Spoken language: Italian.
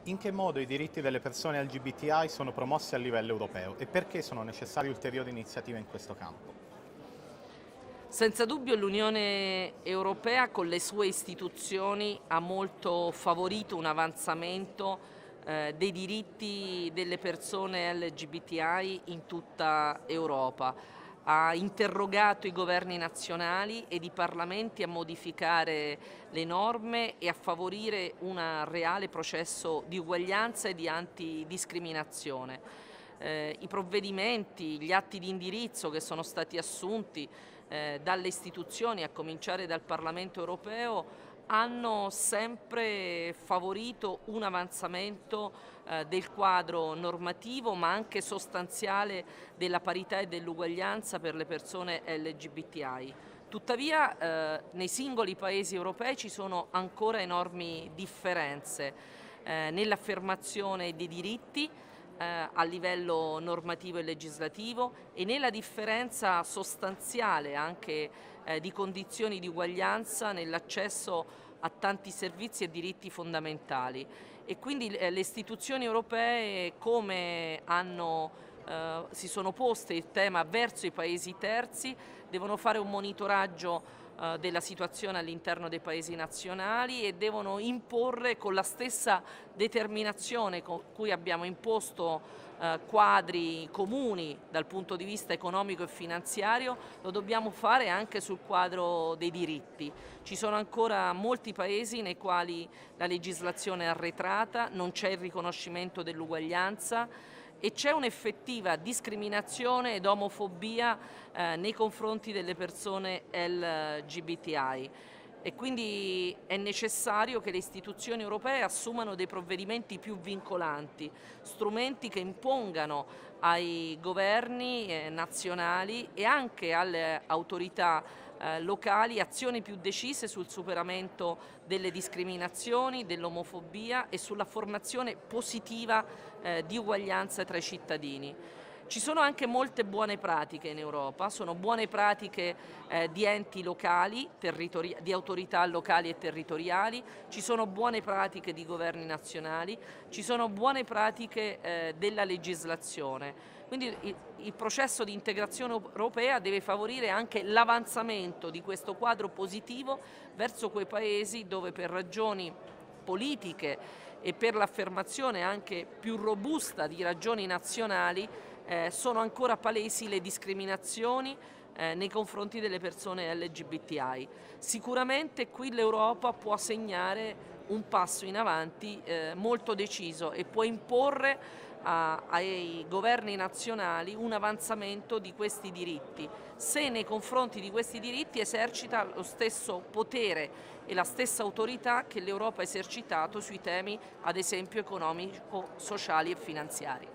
In che modo i diritti delle persone LGBTI sono promossi a livello europeo e perché sono necessarie ulteriori iniziative in questo campo? Senza dubbio l'Unione Europea con le sue istituzioni ha molto favorito un avanzamento dei diritti delle persone LGBTI in tutta Europa. Ha interrogato i governi nazionali ed i parlamenti a modificare le norme e a favorire un reale processo di uguaglianza e di antidiscriminazione. I provvedimenti, gli atti di indirizzo che sono stati assunti dalle istituzioni, a cominciare dal Parlamento europeo, hanno sempre favorito un avanzamento del quadro normativo, ma anche sostanziale della parità e dell'uguaglianza per le persone LGBTI. Tuttavia, nei singoli paesi europei ci sono ancora enormi differenze nell'affermazione dei diritti a livello normativo e legislativo e nella differenza sostanziale anche di condizioni di uguaglianza nell'accesso a tanti servizi e diritti fondamentali. E quindi le istituzioni europee si sono poste il tema verso i paesi terzi, devono fare un monitoraggio della situazione all'interno dei paesi nazionali e devono imporre con la stessa determinazione con cui abbiamo imposto quadri comuni dal punto di vista economico e finanziario, lo dobbiamo fare anche sul quadro dei diritti. Ci sono ancora molti paesi nei quali la legislazione è arretrata, non c'è il riconoscimento dell'uguaglianza e c'è un'effettiva discriminazione ed omofobia nei confronti delle persone LGBTI. E quindi è necessario che le istituzioni europee assumano dei provvedimenti più vincolanti, strumenti che impongano ai governi nazionali e anche alle autorità locali azioni più decise sul superamento delle discriminazioni, dell'omofobia e sulla formazione positiva di uguaglianza tra i cittadini. Ci sono anche molte buone pratiche in Europa, sono buone pratiche di enti locali, di autorità locali e territoriali, ci sono buone pratiche di governi nazionali, ci sono buone pratiche della legislazione. Quindi il processo di integrazione europea deve favorire anche l'avanzamento di questo quadro positivo verso quei paesi dove per ragioni politiche e per l'affermazione anche più robusta di ragioni nazionali sono ancora palesi le discriminazioni nei confronti delle persone LGBTI. Sicuramente qui l'Europa può segnare un passo in avanti molto deciso e può imporre ai governi nazionali un avanzamento di questi diritti, se nei confronti di questi diritti esercita lo stesso potere e la stessa autorità che l'Europa ha esercitato sui temi, ad esempio, economico, sociali e finanziari.